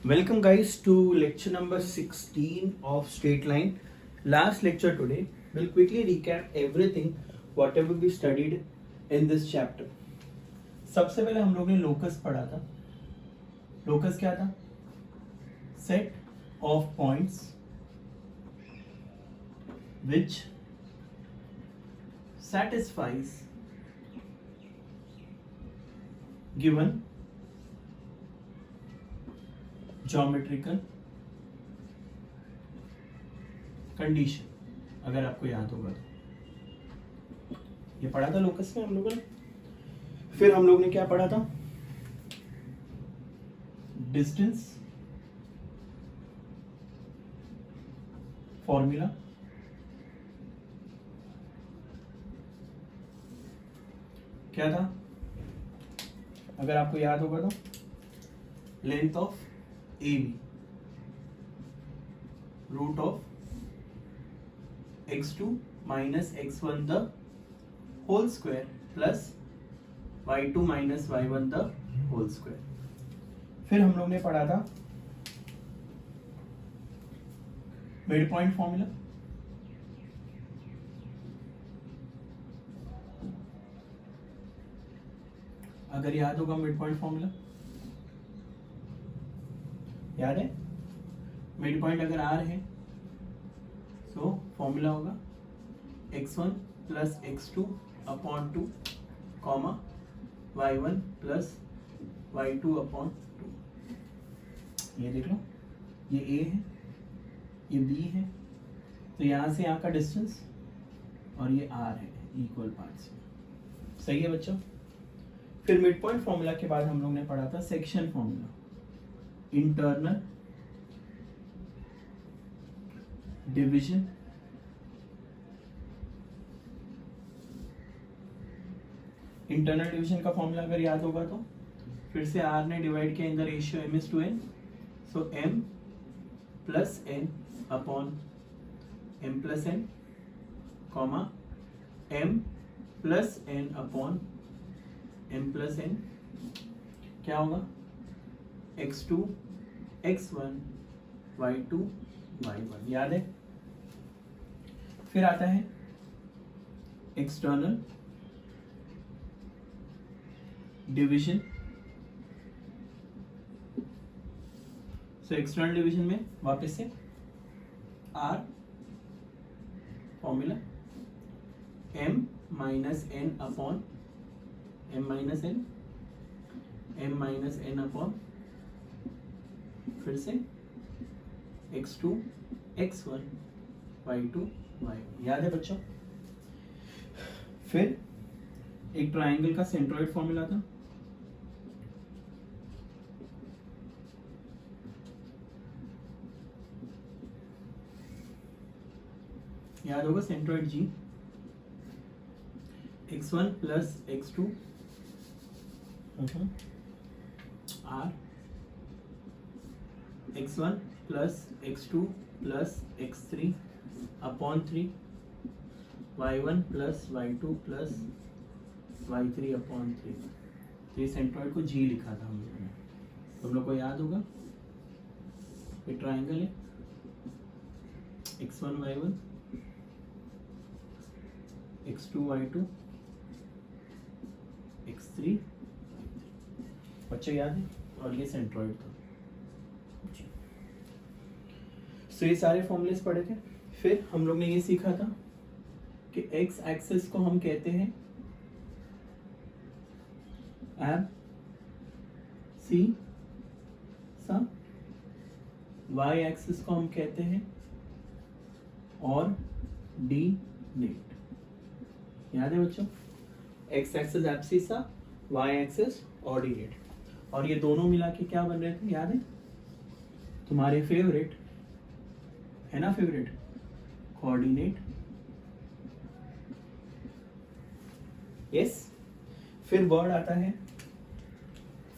Welcome guys to lecture number 16 of straight line. Last lecture today. We'll quickly recap everything whatever we studied in this chapter. सबसे पहले हम लोग ने locus पढ़ा था. Locus क्या था? Set of points which satisfies given geometrical condition. अगर आपको याद होगा तो ये पढ़ा था लोकस में हम लोगों ने. फिर हम लोग ने क्या पढ़ा था? डिस्टेंस फॉर्मूला, क्या था अगर आपको याद होगा तो? Length of AB root of x2 minus x1 the whole square plus y2 minus y1 the whole square. फिर हम लोग ने पढ़ा था मिड पॉइंट फॉर्मूला. अगर याद होगा मिड पॉइंट फॉर्मूला याद है? मिड पॉइंट अगर आर है तो फॉर्मूला होगा x1 plus x2 upon 2 comma y1 plus y2 upon 2. ये देख लो, ये a है, ये b है, तो यहाँ से यहाँ का डिस्टेंस और ये r है इक्वल पार्ट्स में. सही है बच्चों? फिर मिड पॉइंट फॉर्मूला के बाद हम लोग ने पढ़ा था section formula. Internal division, internal division का फॉर्मूला अगर याद होगा तो फिर से आर ने डिवाइड किया in the ratio m/n, so m plus n upon m plus n comma m plus n upon m plus n. क्या होगा? x2 x1 y2 y1. याद है? फिर आता है external division. So external division में वापस से r formula m minus n upon m minus n, m minus n upon फिर से x2 x1 y2 y1. याद है बच्चों? फिर एक ट्रायंगल का सेंट्रोइड फॉर्मूला था. याद होगा centroid G, x1 plus x2 r x1 plus x2 plus x3 upon 3 y1 plus y2 plus y3 upon 3. तो ये सेंट्रॉइड को G लिखा था हम लोगों ने. तुम लोग को याद होगा ये ट्रायंगल है x1 y1 x2 y2 x3 बच्चे याद है? और ये सेंट्रॉइड था. तो ये सारे फॉर्मूलेस पढ़े थे. फिर हम लोग ने ये सीखा था कि एक्स एक्सिस को हम कहते हैं एब सी सा, वाई एक्सिस को हम कहते हैं और डी नेट. याद है बच्चों? X axis abscissa, y axis और डी नेट. और ये दोनों मिला के क्या बन रहे थे? याद है? तुम्हारे फेवरेट है ना, फेवरेट कोऑर्डिनेट. यस. फिर वर्ड आता है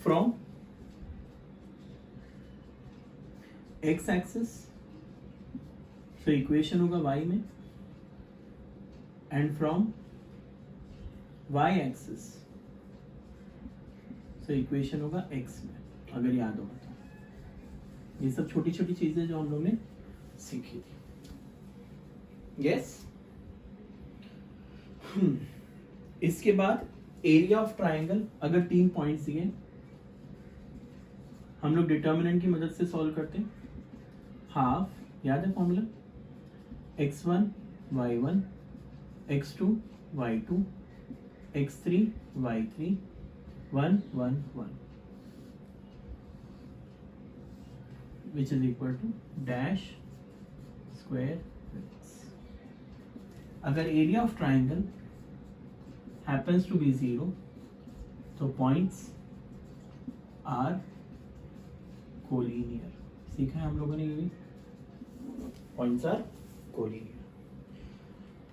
फ्रॉम एक्स एक्सिस, तो इक्वेशन होगा y में, एंड फ्रॉम y एक्सिस, तो इक्वेशन होगा x में. अगर याद होगा तो ये सब छोटी छोटी चीजें जो हम लोग ने सीखी थी। यस। इसके बाद एरिया ऑफ ट्राइंगल, अगर 3 पॉइंट्स दिए हम लोग डिटर्मिनेंट की मदद से सॉल्व करते हैं। हाफ, याद है formula, x1 y1 x2 y2 x3 y3 1 1 1 which is equal to dash square x। अगर area of triangle happens to be 0 तो पॉइंट्स आर कोलिनियर। सीखा है हम लोगों ने, ये भी पॉइंट्स आर कोलिनियर।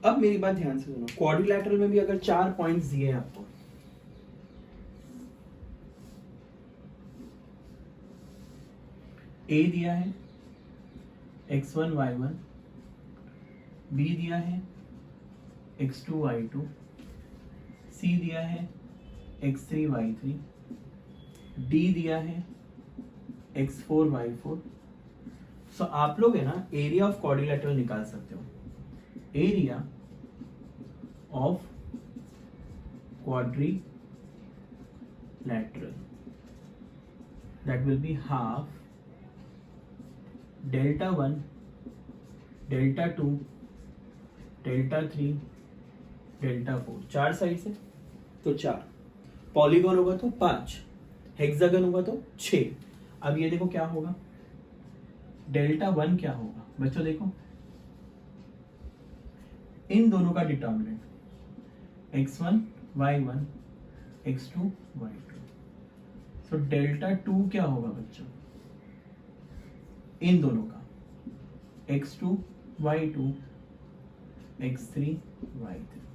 अब मेरी बात ध्यान से सुनो, क्वाड्रिलैटरल में भी अगर 4 पॉइंट्स दिए हैं आपको, ए दिया है x1 y1, बी दिया है x2 y2, सी दिया है x3 y3, डी दिया है x4 y4। सो आप लोग है ना एरिया ऑफ क्वाड्रिलैटरल निकाल सकते हो। Area of quadrilateral that will be half delta 1 delta 2 delta 3 delta 4। 4 side से तो 4, पॉलीगॉन होगा तो 5, हेक्सागन होगा तो 6। अब ये देखो क्या होगा, डेल्टा 1 क्या होगा बच्चों, देखो इन दोनों का determinant x1 y1 x2 y2। So delta 2 क्या होगा बच्चों, इन दोनों का x2 y2 x3 y3।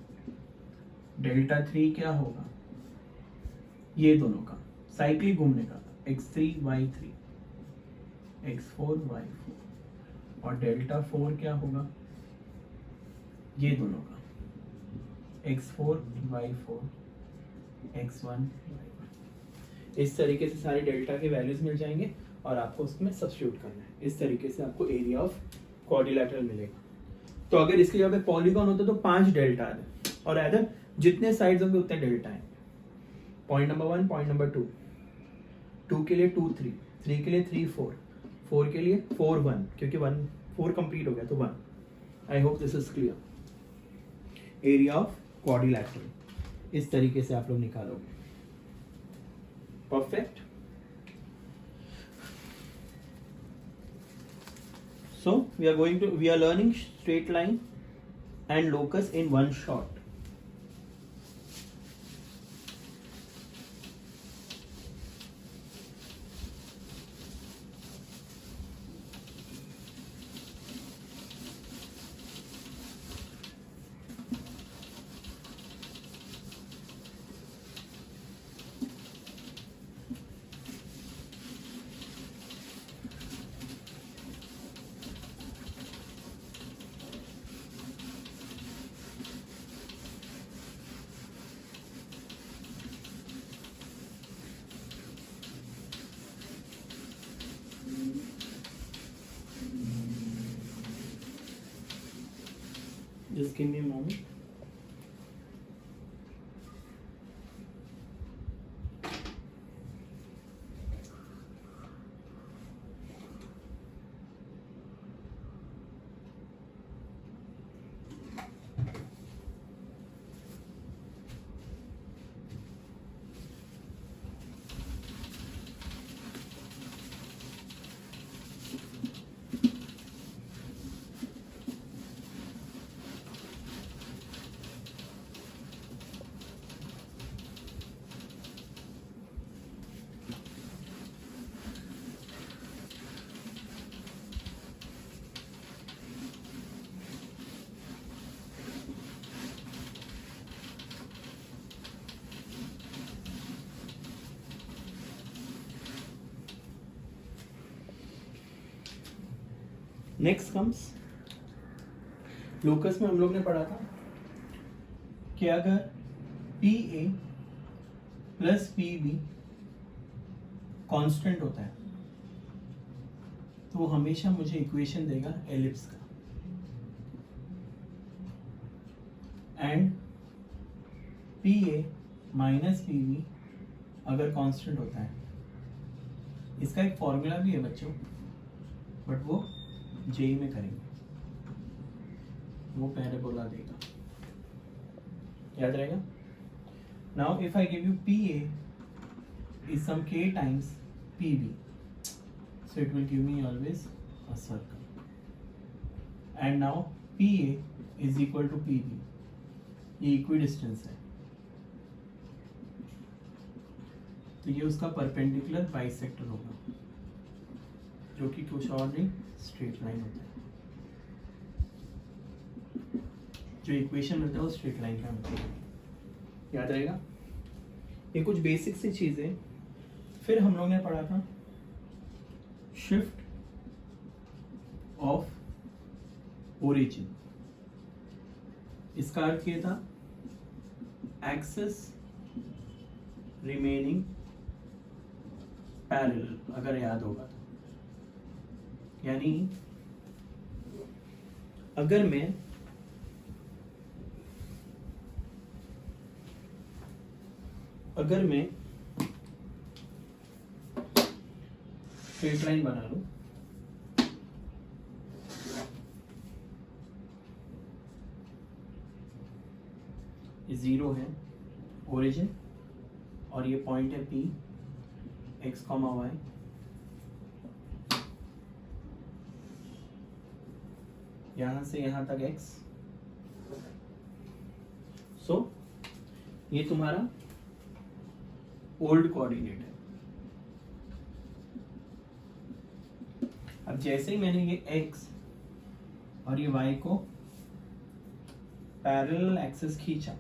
Delta 3 क्या होगा, ये दोनों का साइक्लिक घूमने का x3 y3 x4 y4। और डेल्टा 4 क्या होगा, ये दोनों का x4 y4 x1 y1। इस तरीके से सारे डेल्टा के वैल्यूज मिल जाएंगे और आपको उसमें सब्स्टिट्यूट करना है। इस तरीके से आपको एरिया ऑफ क्वाड्रिलैटरल मिलेगा। तो अगर इसके जगह पे पॉलीगॉन होता तो 5 डेल्टा आ जाए, और अदर जितने साइड्स होंगे उतने डेल्टा आएंगे। पॉइंट नंबर 1, पॉइंट नंबर 2, 2 के लिए 2 3, 3 के लिए 3 4, 4 के लिए 4 1, क्योंकि 1 4 कंप्लीट हो गया तो 1। आई hope this is clear. Area of quadrilateral इस तरीके से आप लोग निकालोगे। Perfect. So we are learning straight line and locus in one shot. Just give me a moment. Next comes locus में हम लोग ने पढ़ा था कि अगर P A plus P B constant होता है तो वो हमेशा मुझे इक्वेशन देगा एलिप्स का, and P A minus P B अगर कांस्टेंट होता है, इसका एक फॉर्मूला भी है बच्चों, बट वो जेई में करेंगे, वो पहले बोला देगा, याद रहेगा। Now if I give U P A is some k times pb, so it will give me always a circle, and now pa is equal to pb, ये इक्विडिस्टेंस है, तो ये उसका परपेंडिकुलर बाइसेक्टर होगा, जो कि कुछ और नहीं स्ट्रेट लाइन होता है, जो इक्वेशन होता है वो स्ट्रेट लाइन का होता है, याद रहेगा। ये कुछ बेसिक सी चीजें। फिर हम लोग ने पढ़ा था शिफ्ट ऑफ ओरिजिन, इसका अर्थ ये था एक्सिस रिमेनिंग पैरेलल, अगर याद होगा तो, यानी अगर मैं स्ट्रेट लाइन बना लूं, ये जीरो है ओरिजिन, और ये पॉइंट है P, x, y, यहां से यहां तक x, सो ये तुम्हारा ओल्ड कोऑर्डिनेट है। अब जैसे ही मैंने ये x और ये y को पैरेलल एक्सिस खींचा,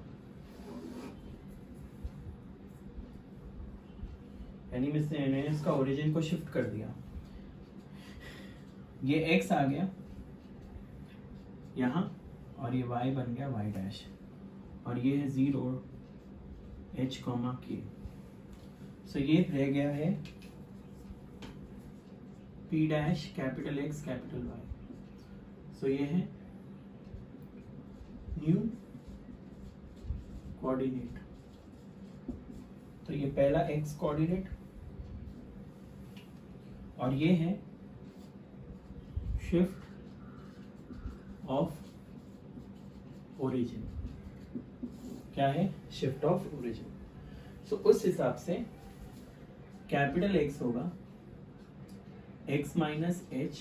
यानी मैंने इसका ओरिजिन को शिफ्ट कर दिया, ये x आ गया यहां और ये y बन गया y डैश, और ये है 0 h, k, सो ये रह गया है P dash capital X capital Y, सो ये है न्यू कोऑर्डिनेट, तो ये पहला X कोऑर्डिनेट, और ये है शिफ्ट ऑफ ओरिजिन, क्या है शिफ्ट ऑफ ओरिजिन, सो उस हिसाब से कैपिटल X होगा x माइनस h,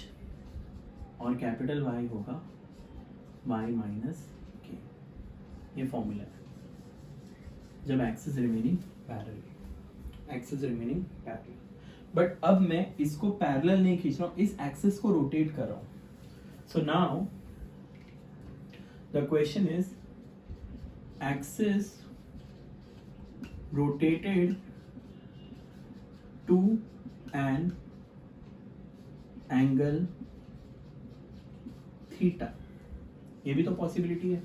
और कैपिटल Y होगा y माइनस k, ये फॉर्मूला है जब एक्सिस रिमेनिंग पैरेलल, बट अब मैं इसको पैरेलल नहीं खींच रहा हूं, इस एक्सिस को रोटेट कर रहा हूं, so now the question is axis rotated to an angle theta, ये भी तो पॉसिबिलिटी है,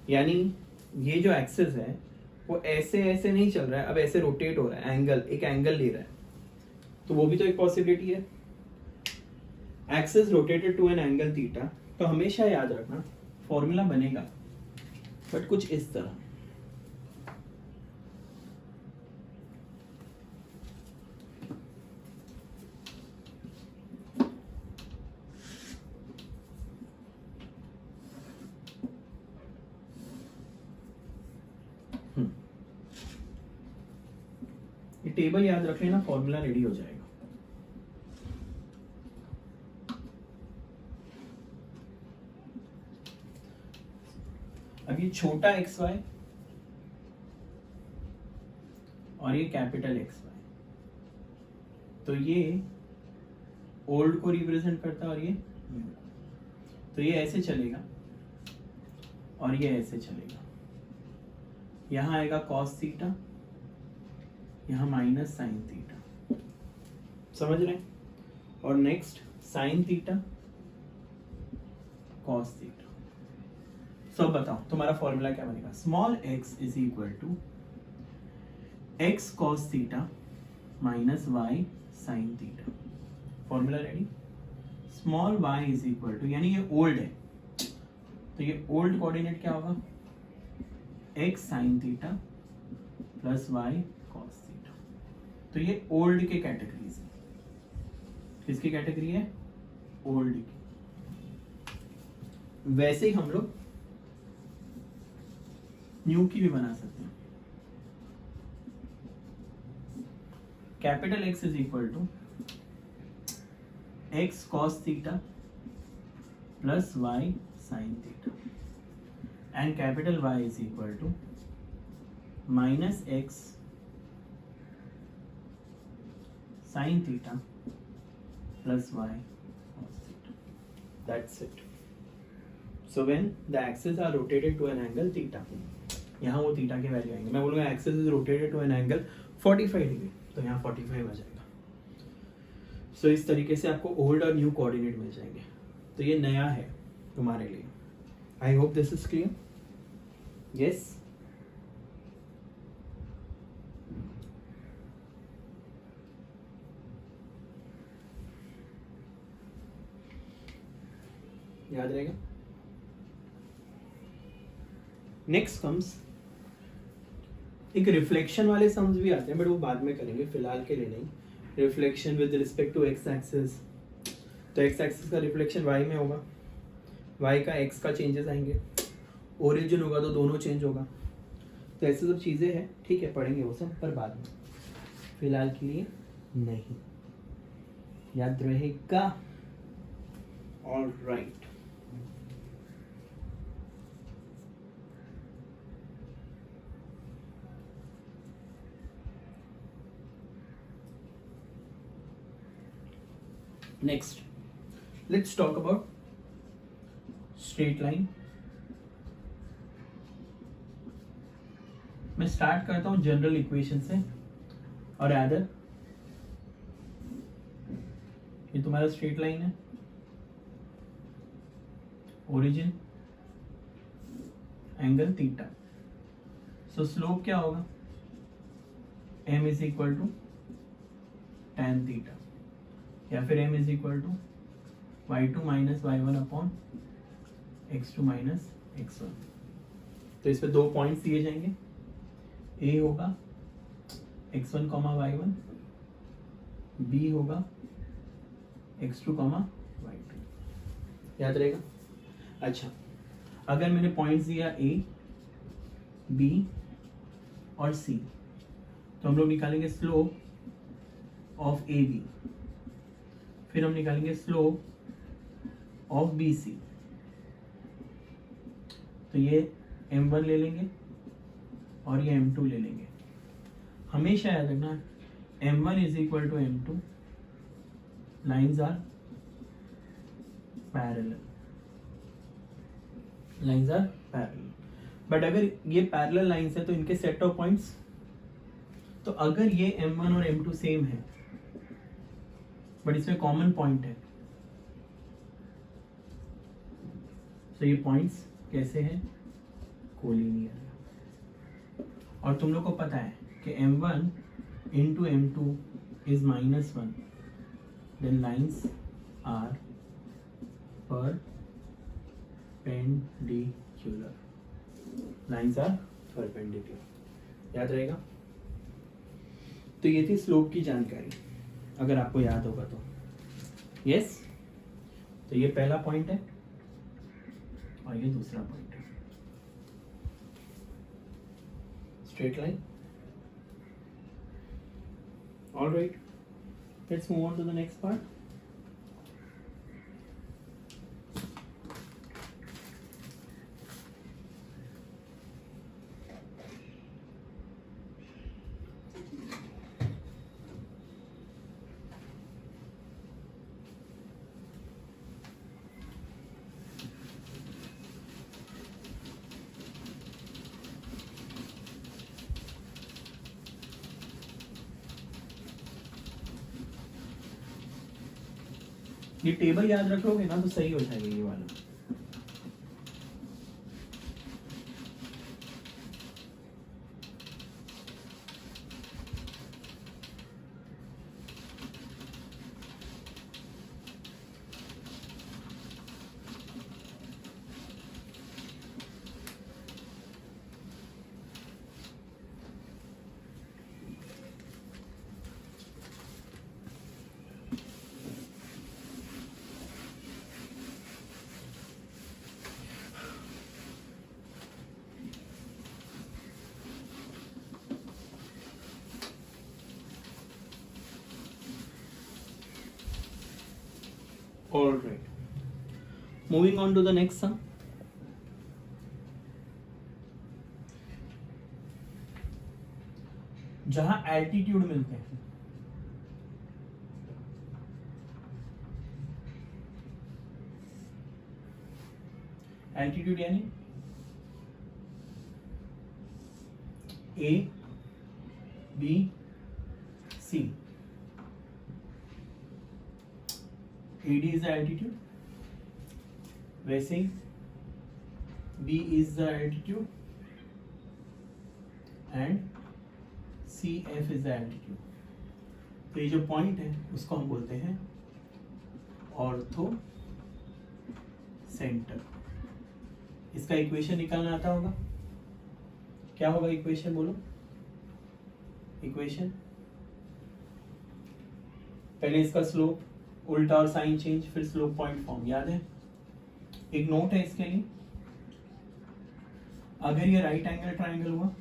यानी ये जो एक्सिस है वो ऐसे ऐसे नहीं चल रहा है, अब ऐसे रोटेट हो रहा है, एक एंगल ले रहा है, तो वो भी तो एक पॉसिबिलिटी है, axis rotated to an angle theta. तो हमेशा याद रखना फॉर्मूला बनेगा बट कुछ इस तरह, ये टेबल याद रख लेना, फॉर्मूला रेडी हो जाएगा। अब ये छोटा XY और ये कैपिटल XY, तो ये ओल्ड को रिप्रेजेंट करता है और ये न्यू, तो ये ऐसे चलेगा और ये ऐसे चलेगा, यहां आएगा कॉस थीटा, यहां माइनस साइन थीटा, समझ रहे हैं, और next sine theta cos theta. सब बताओ तुम्हारा फॉर्मूला क्या बनेगा, small x is equal to x cos theta minus y sine theta. Formula ready. Small y is equal to, यानी ये ओल्ड है तो ये ओल्ड कोऑर्डिनेट क्या होगा, x sine theta plus y cos theta. तो ये ओल्ड के कैटेगरीज है। किसकी कैटेगरी है, ओल्ड की। वैसे ही हम लोग न्यू की भी बना सकते हैं। Capital X is equal to x cos theta plus y sin theta and capital Y is equal to minus x sin theta plus y cos theta. That's it. So when the axes are rotated to an angle theta, यहाँ वो theta के value आएंगे। मैं बोलूँगा axis is rotated to an angle 45 degree, तो यहाँ 45 आ जाएगा। सो इस तरीके से आपको ओल्ड और न्यू कोऑर्डिनेट मिल जाएंगे। तो ये नया है तुम्हारे लिए। आई hope this is clear. Yes, याद रहेगा। नेक्स्ट कम्स, एक रिफ्लेक्शन वाले सम्स भी आते हैं बट वो बाद में करेंगे, फिलहाल के लिए नहीं। Reflection with respect to x axis, तो एक्स एक्सिस का रिफ्लेक्शन वाई में होगा, वाई का एक्स का चेंजेस आएंगे, ओरिजिन होगा तो दोनों चेंज होगा। तो ऐसे सब चीज़ें हैं, ठीक है, पढ़ेंगे वो सब पर बाद में, फिलहाल के लिए नहीं। याद रहेगा। All right. Next, let's talk about straight line. मैं स्टार्ट करता हूँ जनरल इक्वेशन से, और अदर ये तुम्हारा स्ट्रेट लाइन है, origin angle theta. So slope क्या होगा, m is equal to tan theta, या फिर m is equal to y2 minus y1 upon x2 minus x1। तो इस पे दो पॉइंट्स दिए जाएंगे, a होगा x1 कॉमा y1, b होगा x2 कॉमा y2। याद रहेगा। अच्छा, अगर मैंने पॉइंट्स दिया a, b और c, तो हम लोग निकालेंगे स्लोप ऑफ ए बी, फिर हम निकालेंगे स्लोप ऑफ बी सी। तो ये m1 ले लेंगे और ये m2 ले लेंगे। हमेशा याद रखना m1 is equal to m2, lines are parallel, lines are parallel. But अगर ये पैरेलल लाइन्स है तो इनके सेट ऑफ पॉइंट्स, तो अगर ये m1 और m2 सेम है बट इसमें कॉमन पॉइंट है, तो ये पॉइंट्स कैसे हैं, कोलिनियर। और तुम लोग को पता है कि m1 into m2 is -1, then lines are perpendicular, lines are perpendicular. याद रहेगा। तो ये थी स्लोप की जानकारी, अगर आपको याद होगा तो। यस, तो ये पहला पॉइंट है और ये दूसरा पॉइंट है, straight line. All right, let's move on to the next part. ये टेबल याद रख लोगे ना तो सही हो जाएगा ये वाला। All right, moving on to the next sum. जहां एल्टीट्यूड मिलते हैं, एल्टीट्यूड यानी A B C. AD is the altitude, वैसे ही B is the altitude and CF is the altitude. तो ये जो पॉइंट है उसको हम बोलते हैं ऑर्थो सेंटर. इसका इक्वेशन निकालना आता होगा. क्या होगा इक्वेशन, बोलो इक्वेशन. पहले इसका स्लोप उल्टा और साइन चेंज, फिर स्लोप पॉइंट फॉर्म. याद है? एक नोट है इसके लिए, अगर ये राइट एंगल ट्राइंगल हुआ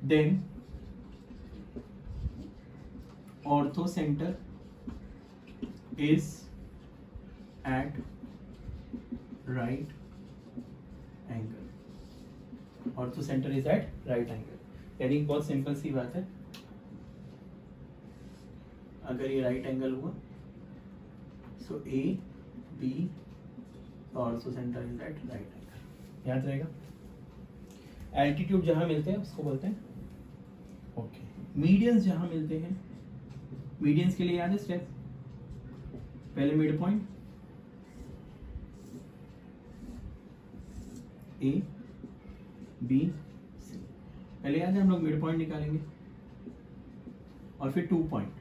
then orthocentre is at right angle. Orthocentre is at right angle. यानी बहुत सिंपल सी बात है, अगर ये राइट एंगल हुआ so A B orthocentre is at right angle. याद रहेगा. एल्टीट्यूड जहां मिलते हैं उसको बोलते हैं ओके. मीडियंस जहां मिलते हैं, मीडियंस के लिए याद है स्टेप, पहले midpoint A B C. पहले याद है हम लोग मिड पॉइंट निकालेंगे और फिर 2 पॉइंट.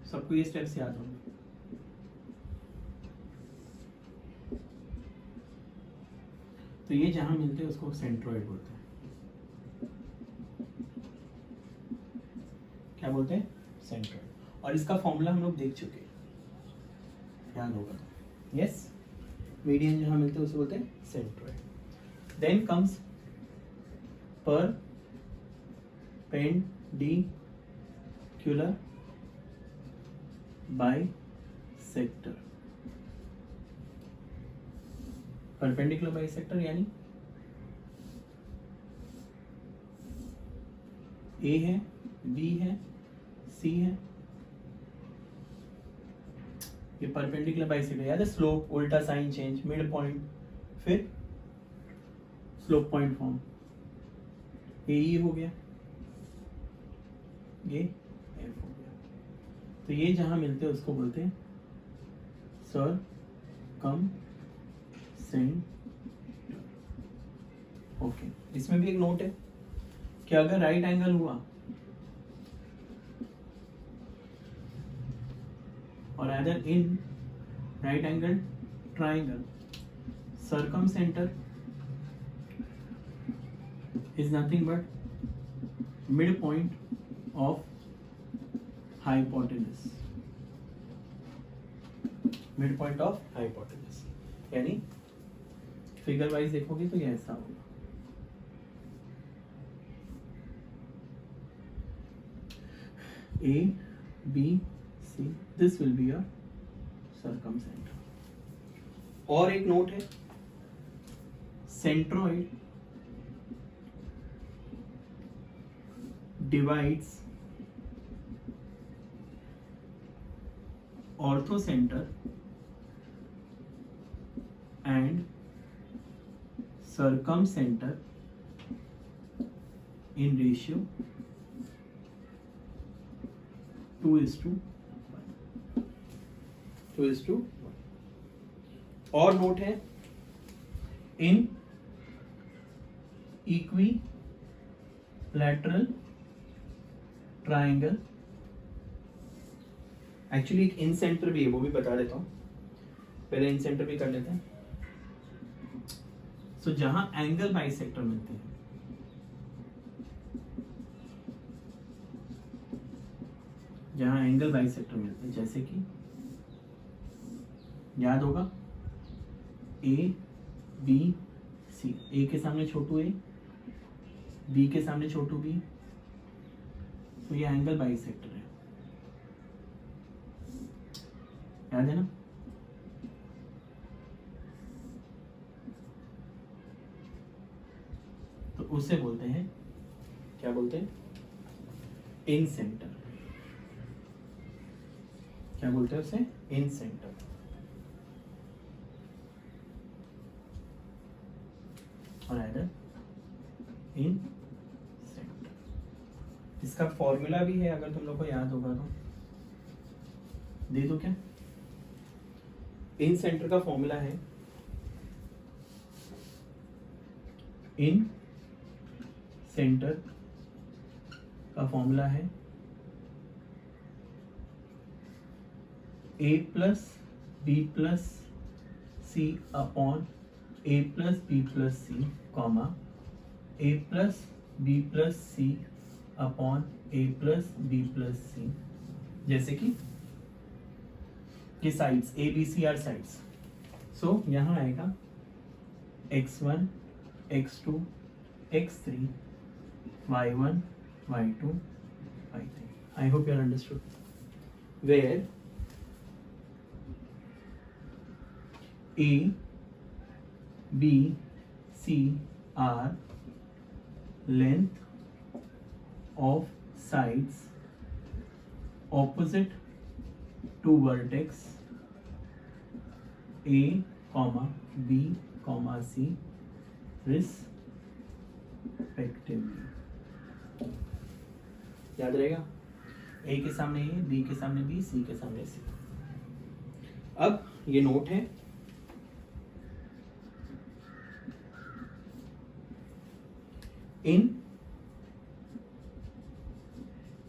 सबको ये स्टेप्स याद होंगे. तो ये जहां मिलते हैं उसको सेंट्रोइड बोलते हैं. क्या बोलते हैं? सेंट्रोइड. और इसका फॉर्मूला हम लोग देख चुके हैं, याद होगा. यस, मीडियन जहां मिलते हैं उसे बोलते हैं centroid. Then comes perpendicular bisector. Perpendicular bisector यानी ए है, बी है, सी है. ये परपेंडिकुलर बाइसेक्टर. याद है? स्लोप उल्टा साइन चेंज, मिड पॉइंट, फिर स्लोप पॉइंट फॉर्म. ये हो गया, ये एफ हो गया. तो ये जहां मिलते हैं उसको बोलते हैं सरकमसेंटर. ओके. इसमें भी एक नोट है कि अगर राइट एंगल हुआ और other in right angle triangle, circumcentre is nothing but midpoint of hypotenuse. Midpoint of hypotenuse. यानी फिगर वाइज देखोगे तो ये ऐसा होगा. A, B, C. This will be your circumcenter. और एक नोट है, centroid divides orthocenter and circumcenter in ratio 2:1. 2:1. और नोट है, in equilateral ट्राइंगल. एक्चुअली एक इन सेंटर भी है, वो भी बता देता हूं. पहले इन सेंटर भी कर लेते हैं. सो जहां एंगल बाइसेक्टर मिलते हैं, जहां एंगल बाइसेक्टर मिलते हैं, जैसे कि याद होगा ए बी सी. ए के सामने छोटू ए, बी के सामने छोटू बी. तो ये एंगल बाइसेक्टर है. याद है ना? तो उसे बोलते हैं, क्या बोलते हैं? इन सेंटर। क्या बोलते हैं उसे? इन सेंटर। और आइदर इन सेंटर। इसका फॉर्मूला भी है, अगर तुम लोग को याद होगा तो दे दो क्या? इन सेंटर का फॉर्मूला है, इन सेंटर का फॉर्मूला है a plus B plus C upon a plus B plus C, comma a plus B plus C upon a plus B plus C. जैसे कि sides a b c are sides. So यहां आएगा x1 x2 x3 y1 y2 y3। I hope you are understood. Where A, B, C are length of sides opposite to vertex A, B, C respectively। याद रहेगा? A के सामने A, B के सामने B, C के सामने C। अब ये नोट है, इन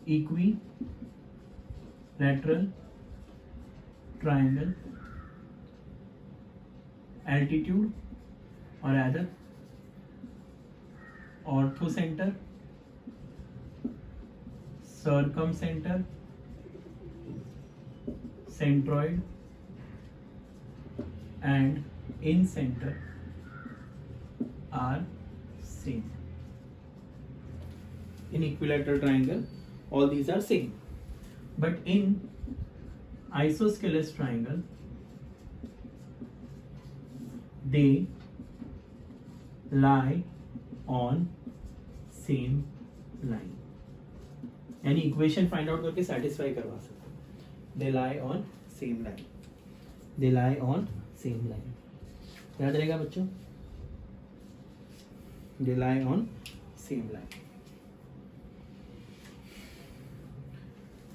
इक्विलैटरल ट्रायंगल एल्टीट्यूड और other orthocentre, circumcentre, centroid and incentre are same. In equilateral triangle, all these are same, but in isosceles triangle, they lie on same line। यानी equation find out करके satisfy करवा सकते हैं। They lie on same line। They lie on same line। याद रहेगा बच्चों? They lie on same line।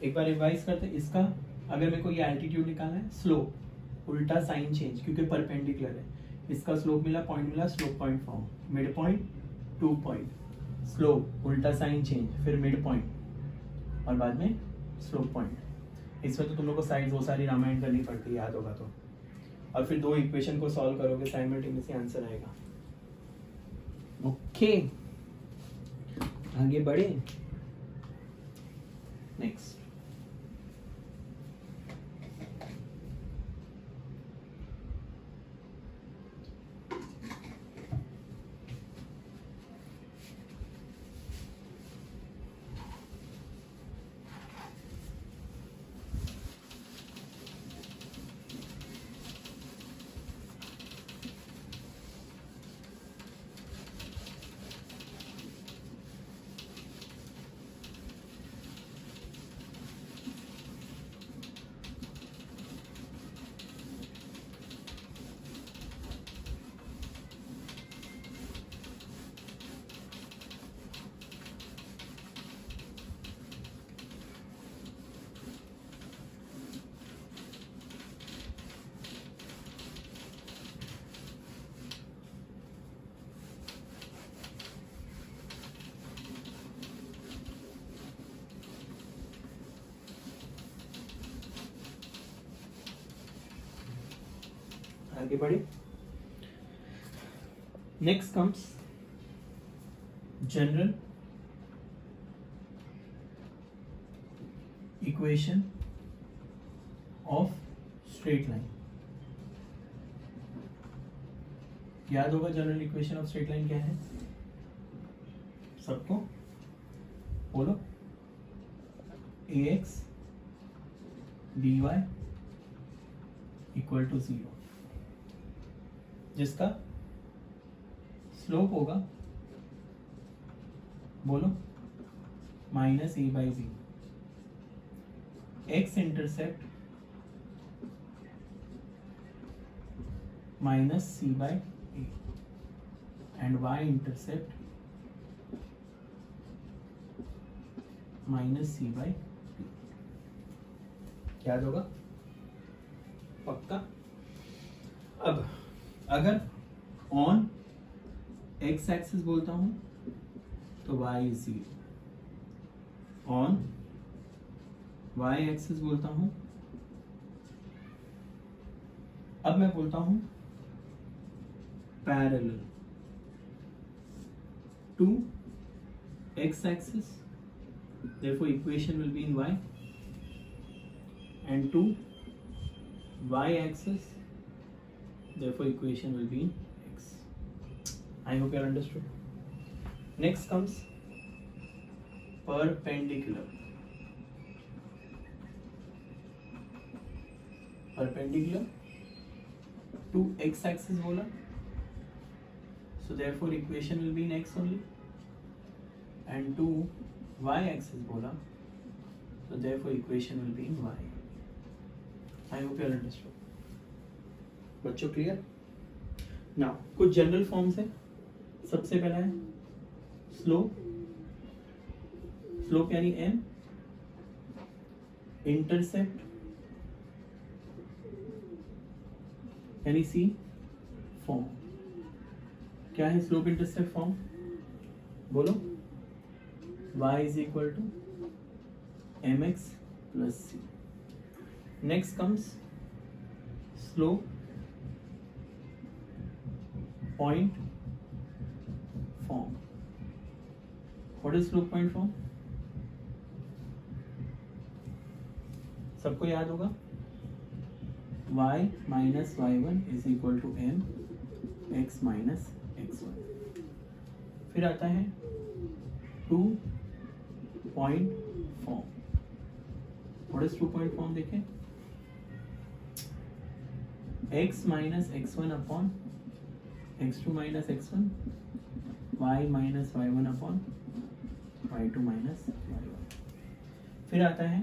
एक बार revise करते हैं इसका। अगर मेरे को ये एल्टीट्यूड निकालना है, स्लोप उल्टा साइन चेंज क्योंकि परपेंडिकुलर है, इसका स्लोप मिला, पॉइंट मिला, slope point form, mid point 2 point, slope उल्टा साइन चेंज, फिर मिड पॉइंट और बाद में स्लोप पॉइंट। इसमें तो तुम लोग को साइड्स वो सारी रामायण करनी पड़ती है, याद होगा तो। और फिर 2 इक्वेशन को सॉल्व करोगे, साइमल्टेनियसली आंसर आएगा। ओके, आगे बढ़े। नेक्स्ट, आगे बढ़े। Next comes general equation of straight line. याद होगा general equation of straight line क्या है सबको? बोलो। ax dy इक्वल टू 0, जिसका स्लोप होगा, बोलो, minus A by B. X intercept minus C by A and y intercept minus C by B. याद होगा पक्का. अब अगर ऑन एक्स एक्सिस बोलता हूं तो y is 0, on y axis बोलता हूं. अब मैं बोलता हूं parallel to x axis, therefore equation will be in y, and to y axis, therefore equation will be in x. I hope you are understood. Next comes perpendicular. Perpendicular to x axis बोला, so therefore equation will be in x only, and to y axis बोला, so therefore equation will be in y. I hope you are understood. बच्चों clear. Now कुछ general forms है. सबसे पहला है slope. Slope यानी m, intercept यानी c. Form क्या है स्लोप इंटरसेप्ट फॉर्म, बोलो, y is equal to mx plus c. Next comes slope point form. What is slope point form? सबको याद होगा, y minus y1 is equal to m x minus x1. फिर आता है 2 point form. What is 2 point form? देखें, x minus x1 upon x2 minus x1, y minus y1 upon y2 minus y1. फिर आता है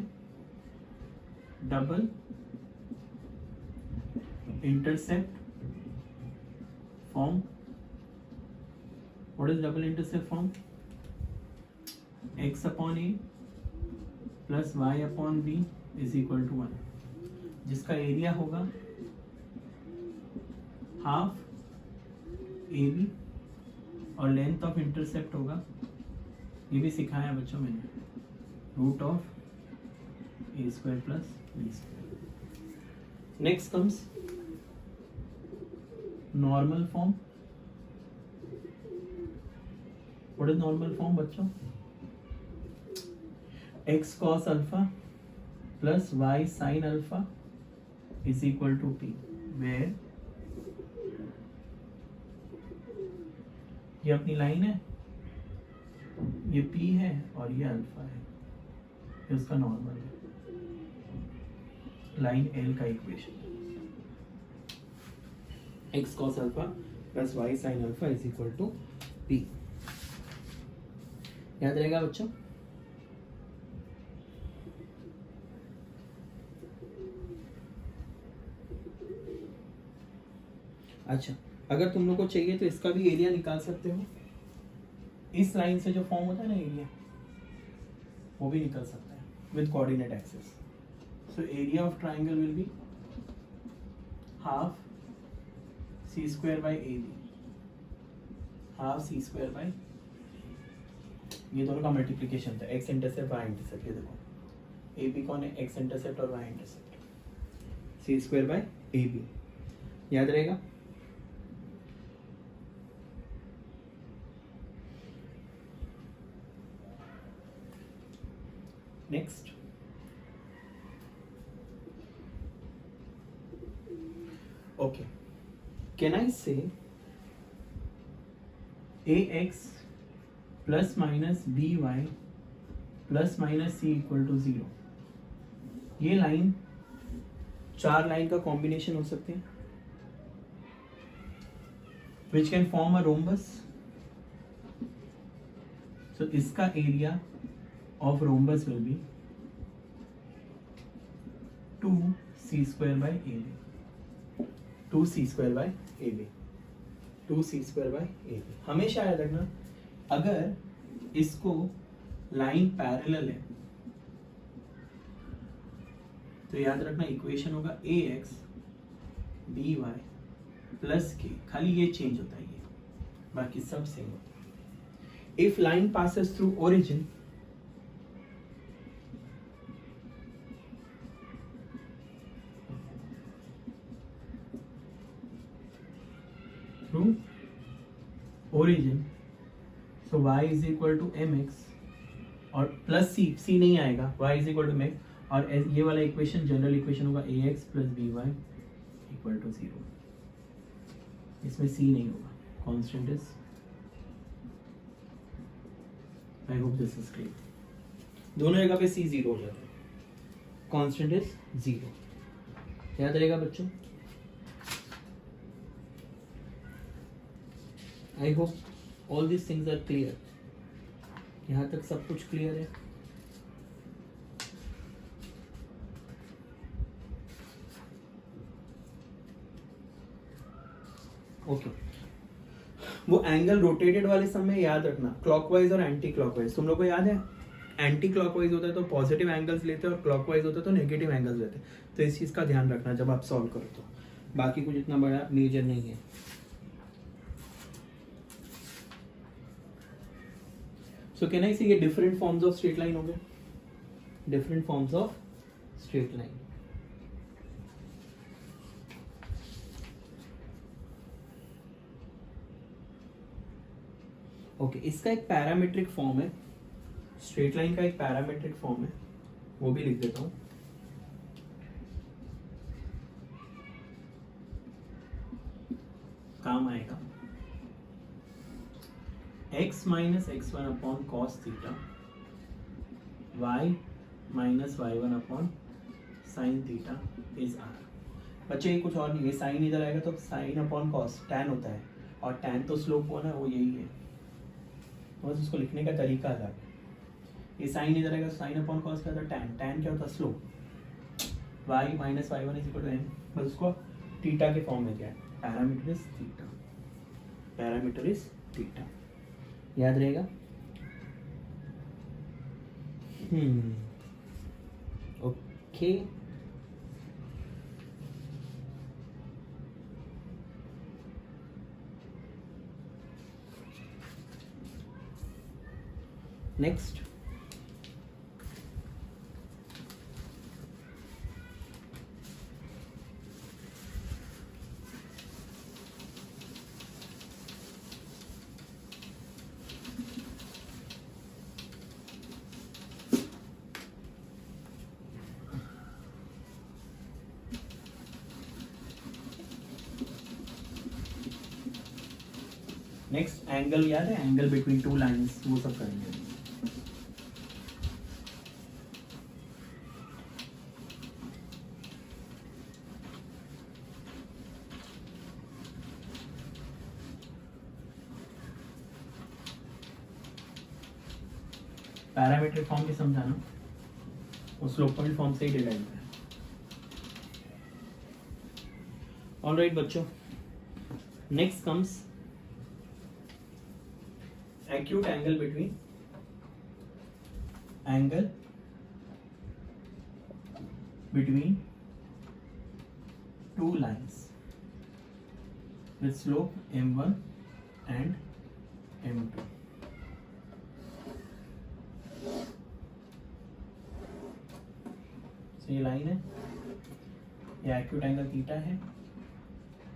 double intercept form. What is double intercept form? x upon a plus y upon b is equal to 1, जिसका area होगा half A B और length of intercept होगा, ये भी सिखाया बच्चों मैंने, root of A square plus B square. Next comes normal form. What is normal form बच्चों? x cos alpha plus y sin alpha is equal to p, where ये अपनी लाइन है, ये p है और ये अल्फा है, ये उसका नॉर्मल है. लाइन L का equation, x cos alpha plus y sin alpha is equal to p. याद रहेगा बच्चों? अच्छा, अगर तुम लोग को चाहिए तो इसका भी एरिया निकाल सकते हो. इस लाइन से जो फॉर्म होता है ना एरिया, वो भी निकल सकता है with coordinate axis. So area of triangle will be half C square by A B, half C square by, ये दोनों का मल्टीप्लीकेशन था, एक्स इंटरसेप्ट वाई इंटरसेप्ट. ये देखो ए बी कौन है? एक्स इंटरसेप्ट और y intercept, C square by A B. याद रहेगा? Next, okay, can I say ax plus minus B y plus minus C equal to 0. ये लाइन 4 लाइन का combination हो सकते हैं which can form a rhombus. So इसका area of rhombus will be 2c² AB. 2c² हमेशा याद रखना, अगर इसको लाइन पैरेलल है तो याद रखना इक्वेशन होगा ax by प्लस के, खाली ये चेंज होता है, ये बाकी सब सेम होता है. If line passes through origin so y is equal to mx और प्लस c नहीं आएगा, y is equal to mx, और ये वाला इक्वेशन जनरल इक्वेशन होगा ax plus by equal to 0. इसमें c नहीं होगा, constant is, I hope this is clear. दोनों जगह पे c 0 हो जाता है, कांस्टेंट इज 0. याद रहेगा बच्चों. I hope all this things are clear. यहाँ तक सब कुछ क्लियर है. ओके वो एंगल रोटेटेड वाले समय याद रखना, क्लॉकवाइज और एंटी क्लॉकवाइज. तुम लोग को याद है, एंटी क्लॉकवाइज होता है तो पॉजिटिव एंगल्स लेते हैं और क्लॉकवाइज होता है तो नेगेटिव एंगल्स लेते हैं. तो इस चीज़ का ध्यान रखना जब आप सॉल्व करो. तो बाकी कुछ इतना बड़ा मेजर नहीं है. So can I see ये different forms of straight line हो गए, different forms of straight line. Okay, इसका एक पैरामीट्रिक फॉर्म है, स्ट्रेट लाइन का एक पैरामीट्रिक फॉर्म है, वो भी लिख देता हूँ. काम आएगा. x minus x1 upon cos theta, y minus y1 upon sin theta is r. बच्चे ये कुछ और नहीं है, साइन इधर आएगा तो साइन अपॉन कॉस टैन होता है, और टैन तो स्लोप हुआ ना, वो यही है, बस उसको लिखने का तरीका अलग. ये साइन इधर आएगा तो साइन अपॉन कॉस क्या होता है, टैन. टैन क्या होता है, slope. y minus y1 is equal to n, बस उसको थीटा के फॉर्म में क्या है, parameter is theta. Parameter is theta. याद रहेगा. ओके. नेक्स्ट एंगल याद है, एंगल बिटवीन टू लाइंस, वो सब करेंगे. पैरामीट्रिक फॉर्म भी समझाना, वो स्लोपेबल फॉर्म से ही डिराइव है. ऑलराइट बच्चों, next comes acute angle between two lines with slope m1 and m2. So ये लाइन है, ये acute angle थीटा है.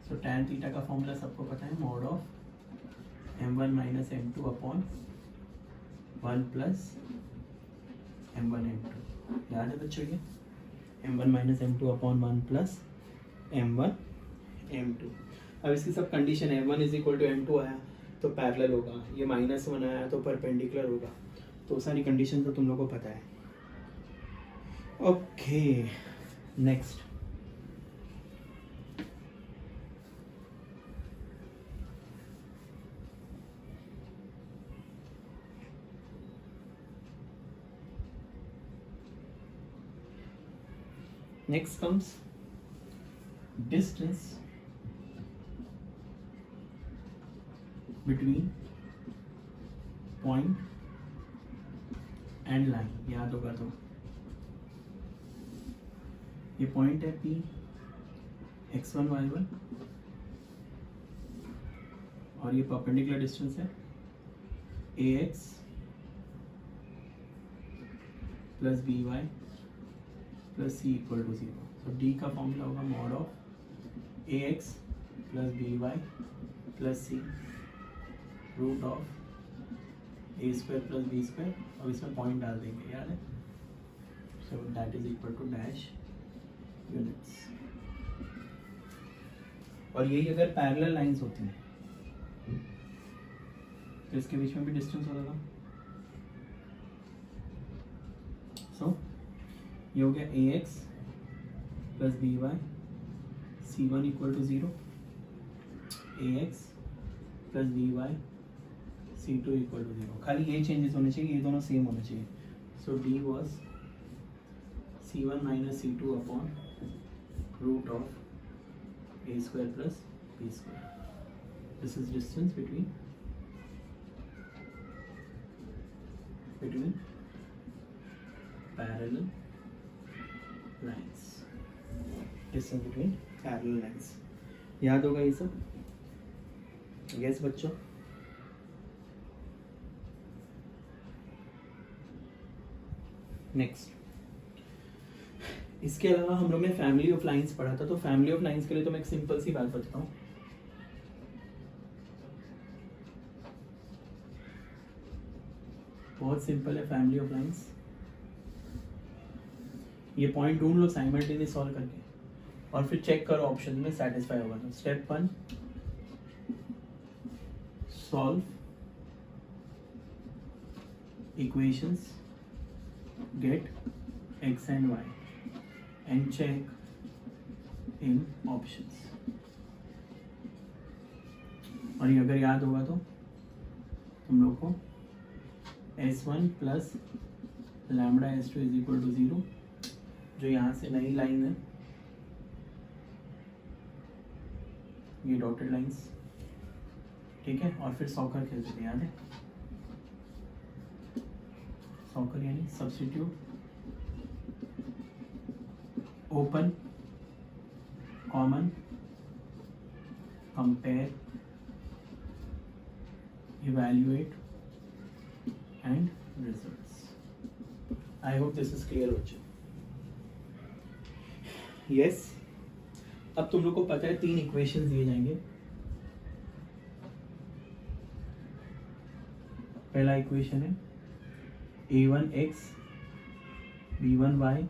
So tan थीटा का फॉर्मूला सबको पता है, mod of m1 minus m2 upon 1 plus m1 m2. याद है बच्चों ये, m1 minus m2 upon 1 plus m1 m2. अब इसकी सब कंडीशन है, m1 is equal to m2 आया तो पैरेलल होगा, ये -1 आया तो परपेंडिकुलर होगा. तो सारी कंडीशन तो तुम लोगों को पता है. Okay next Next comes distance between point and line. याद होगा तो ये पॉइंट है P, x1 y1 और ये परपेंडिकुलर डिस्टेंस है ax plus by plus c equal to 0. तो d का फॉर्मूला होगा mod of ax plus by plus c root of a square plus b square. अब इसमें पॉइंट डाल देंगे, याद है. So that is equal to dash units. और यही अगर पैरेलल लाइंस होती हैं तो इसके बीच में भी डिस्टेंस होगा. सो ये हो गया ax plus by c1 equal to 0, ax plus by c2 equal to 0. खाली ये चेंजेस होने चाहिए, ये दोनों सेम होने चाहिए. So d was c1 minus c2 upon root of a square plus b square. This is distance between parallel lines. Distance between parallel lines. याद होगा ये सब? यस बच्चों. नेक्स्ट, इसके अलावा हम लोग ने फैमिली ऑफ लाइंस पढ़ा था. तो फैमिली ऑफ लाइंस के लिए तो मैं एक सिंपल सी बात बताता हूँ. बहुत सिंपल है फैमिली ऑफ लाइंस. ये पॉइंट ढूंढ लो साइमल्टेनियसली सॉल्व करके और फिर चेक करो ऑप्शन में सेटिस्फाई होगा. तो step 1, solve equations, get x and y and check in options. और ये अगर याद होगा तो तुम लोग को s1 plus lambda s2 is equal to 0, जो यहाँ से नई लाइन है, ये डॉटेड लाइंस, ठीक है. और फिर सॉकर खेलते थे, याद है. सॉकर यानी substitute, open, common, compare, evaluate and results. I hope this is clear बच्चों. यस. अब तुम लोग को पता है 3 इक्वेशन दिए जाएंगे. पहला इक्वेशन है a1x b1y,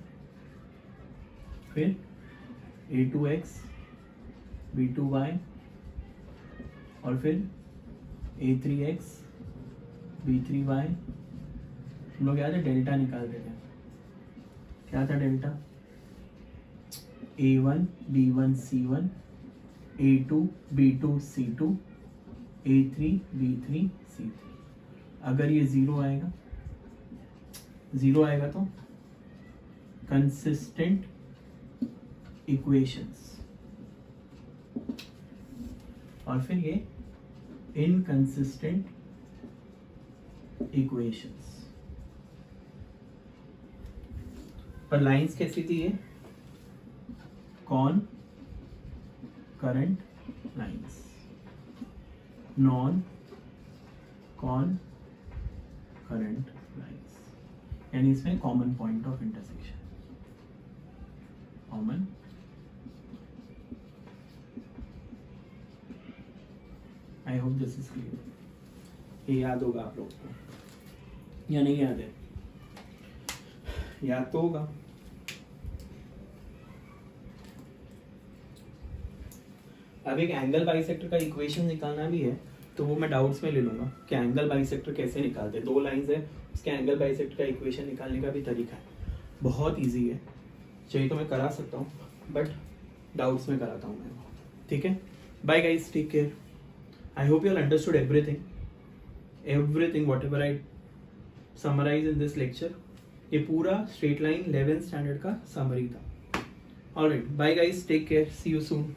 फिर a2x b2y, और फिर a3x b3y. हम लोग याद है डेल्टा निकाल देते हैं. क्या था delta? a1 b1 c1, a2 b2 c2, a3 b3 c3. अगर ये 0 आएगा, 0 आएगा तो कंसिस्टेंट इक्वेशंस, और फिर ये इनकंसिस्टेंट इक्वेशंस. पर लाइंस कैसी थी ये? Concurrent lines, non concurrent lines, यानी इसमें common point of intersection, common I hope this is clear. ये याद होगा आप लोग को या नहीं याद है? याद तो होगा. अब एक एंगल बाइसेक्टर का इक्वेशन निकालना भी है, तो वो मैं डाउट्स में ले लूंगा कि एंगल बाइसेक्टर कैसे निकालते हैं. 2 लाइंस है, उसके एंगल बाइसेक्टर का इक्वेशन निकालने का भी तरीका है. बहुत इजी है, चाहिए तो मैं करा सकता हूँ, बट डाउट्स में कराता हूँ मैं. ठीक है. Bye guys, take care. I hope you all understood everything whatever I summarise in this lecture. ये पूरा स्ट्रेट लाइन 11th स्टैंडर्ड का समरी था. Alright, bye guys, take care, see you soon.